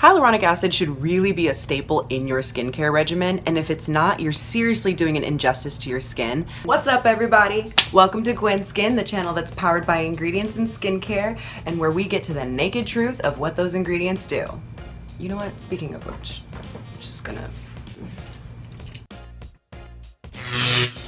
Hyaluronic acid should really be a staple in your skincare regimen, and if it's not, you're seriously doing an injustice to your skin. What's up, everybody? Welcome to Gwen Skin, the channel that's powered by ingredients in skincare, and where we get to the naked truth of what those ingredients do. You know what? Speaking of which, I'm just gonna...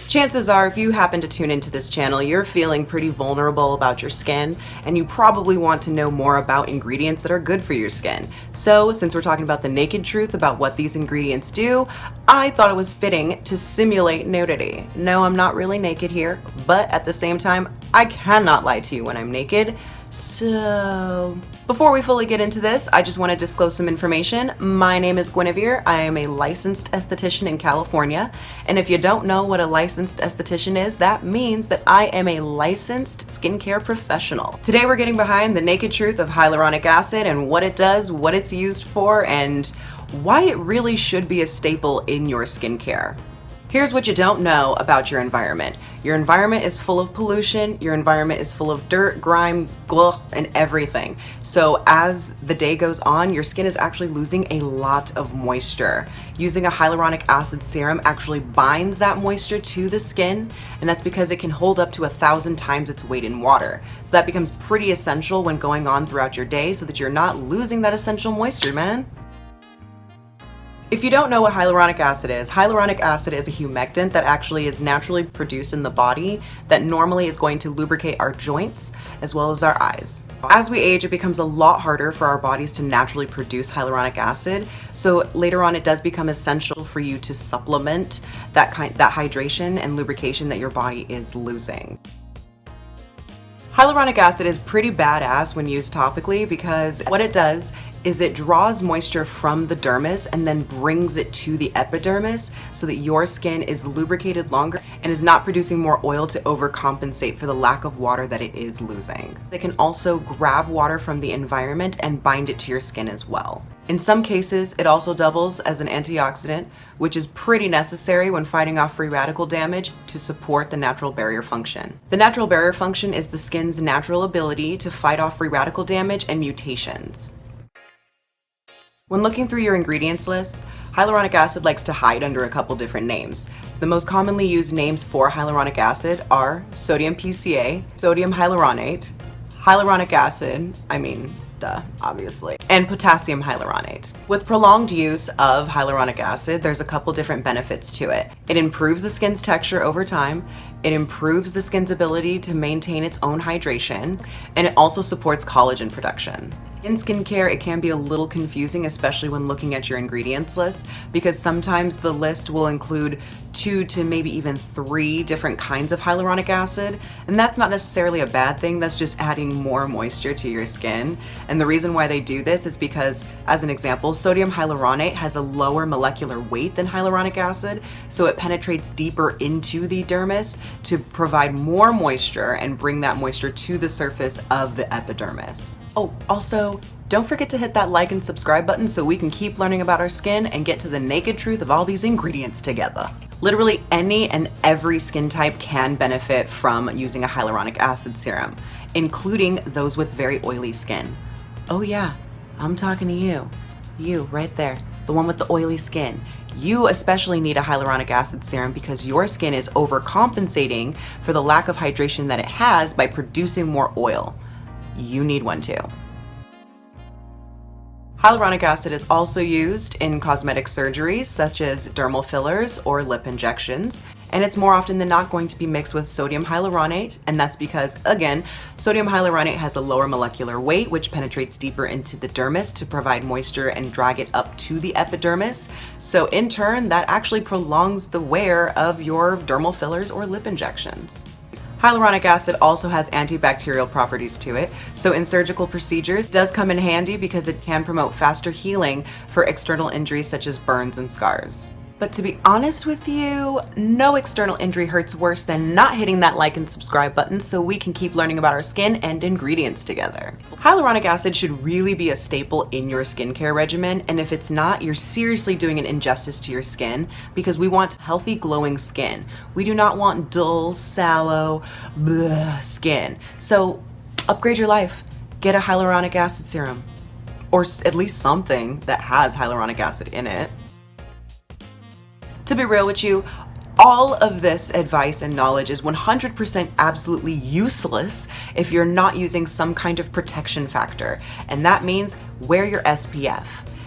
Chances are, if you happen to tune into this channel, you're feeling pretty vulnerable about your skin, and you probably want to know more about ingredients that are good for your skin. So, since we're talking about the naked truth about what these ingredients do, I thought it was fitting to simulate nudity. No, I'm not really naked here, but at the same time, I cannot lie to you when I'm naked. So, before we fully get into this, I just want to disclose some information. My name is Guinevere. I am a licensed esthetician in California. And if you don't know what a licensed esthetician is, that means that I am a licensed skincare professional. Today we're getting behind the naked truth of hyaluronic acid and what it does, what it's used for, and why it really should be a staple in your skincare. Here's what you don't know about your environment. Your environment is full of pollution, your environment is full of dirt, grime, glue, and everything. So as the day goes on, your skin is actually losing a lot of moisture. Using a hyaluronic acid serum actually binds that moisture to the skin, and that's because it can hold up to 1,000 times its weight in water. So that becomes pretty essential when going on throughout your day so that you're not losing that essential moisture, man. If you don't know what hyaluronic acid is a humectant that actually is naturally produced in the body that normally is going to lubricate our joints as well as our eyes. As we age, it becomes a lot harder for our bodies to naturally produce hyaluronic acid, so later on it does become essential for you to supplement that hydration and lubrication that your body is losing. Hyaluronic acid is pretty badass when used topically because what it does is it draws moisture from the dermis and then brings it to the epidermis so that your skin is lubricated longer and is not producing more oil to overcompensate for the lack of water that it is losing. It can also grab water from the environment and bind it to your skin as well. In some cases, it also doubles as an antioxidant, which is pretty necessary when fighting off free radical damage to support the natural barrier function. The natural barrier function is the skin's natural ability to fight off free radical damage and mutations. When looking through your ingredients list, hyaluronic acid likes to hide under a couple different names. The most commonly used names for hyaluronic acid are sodium PCA, sodium hyaluronate, hyaluronic acid, obviously, and potassium hyaluronate. With prolonged use of hyaluronic acid, there's a couple different benefits to it. It improves the skin's texture over time, it improves the skin's ability to maintain its own hydration, and it also supports collagen production. In skincare, it can be a little confusing, especially when looking at your ingredients list, because sometimes the list will include 2 to maybe even 3 different kinds of hyaluronic acid, and that's not necessarily a bad thing, that's just adding more moisture to your skin. And the reason why they do this is because, as an example, sodium hyaluronate has a lower molecular weight than hyaluronic acid, so it penetrates deeper into the dermis to provide more moisture and bring that moisture to the surface of the epidermis. Oh, also, don't forget to hit that like and subscribe button so we can keep learning about our skin and get to the naked truth of all these ingredients together. Literally any and every skin type can benefit from using a hyaluronic acid serum, including those with very oily skin. Oh yeah, I'm talking to you. You, right there. The one with the oily skin. You especially need a hyaluronic acid serum because your skin is overcompensating for the lack of hydration that it has by producing more oil. You need one too. Hyaluronic acid is also used in cosmetic surgeries such as dermal fillers or lip injections, and it's more often than not going to be mixed with sodium hyaluronate, and that's because, again, sodium hyaluronate has a lower molecular weight which penetrates deeper into the dermis to provide moisture and drag it up to the epidermis, so in turn that actually prolongs the wear of your dermal fillers or lip injections. Hyaluronic acid also has antibacterial properties to it, so in surgical procedures, it does come in handy because it can promote faster healing for external injuries such as burns and scars. But to be honest with you, no external injury hurts worse than not hitting that like and subscribe button so we can keep learning about our skin and ingredients together. Hyaluronic acid should really be a staple in your skincare regimen, and if it's not, you're seriously doing an injustice to your skin because we want healthy, glowing skin. We do not want dull, sallow, bleh skin. So upgrade your life. Get a hyaluronic acid serum. or at least something that has hyaluronic acid in it. To be real with you, all of this advice and knowledge is 100% absolutely useless if you're not using some kind of protection factor. And that means wear your SPF.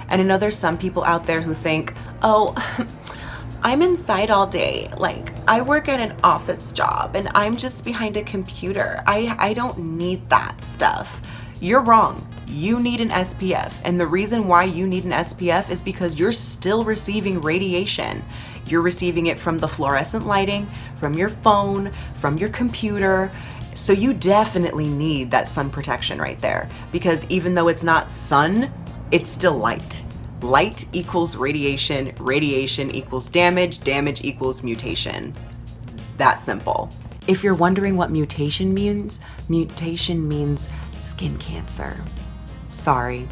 And I know there's some people out there who think, oh, I'm inside all day. Like, I work at an office job and I'm just behind a computer. I don't need that stuff. You're wrong. You need an SPF. And the reason why you need an SPF is because you're still receiving radiation. You're receiving it from the fluorescent lighting, from your phone, from your computer. So you definitely need that sun protection right there, because even though it's not sun, it's still light. Light equals radiation, radiation equals damage, damage equals mutation. That simple. If you're wondering what mutation means skin cancer. Sorry,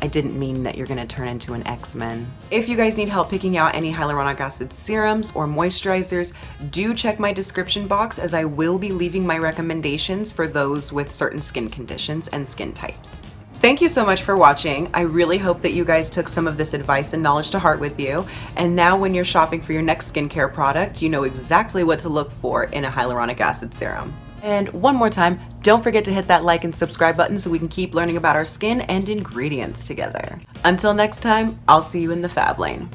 I didn't mean that you're gonna turn into an X-Men. If you guys need help picking out any hyaluronic acid serums or moisturizers, do check my description box, as I will be leaving my recommendations for those with certain skin conditions and skin types. Thank you so much for watching. I really hope that you guys took some of this advice and knowledge to heart with you. And now when you're shopping for your next skincare product, you know exactly what to look for in a hyaluronic acid serum. And one more time, don't forget to hit that like and subscribe button so we can keep learning about our skin and ingredients together. Until next time, I'll see you in the fab lane.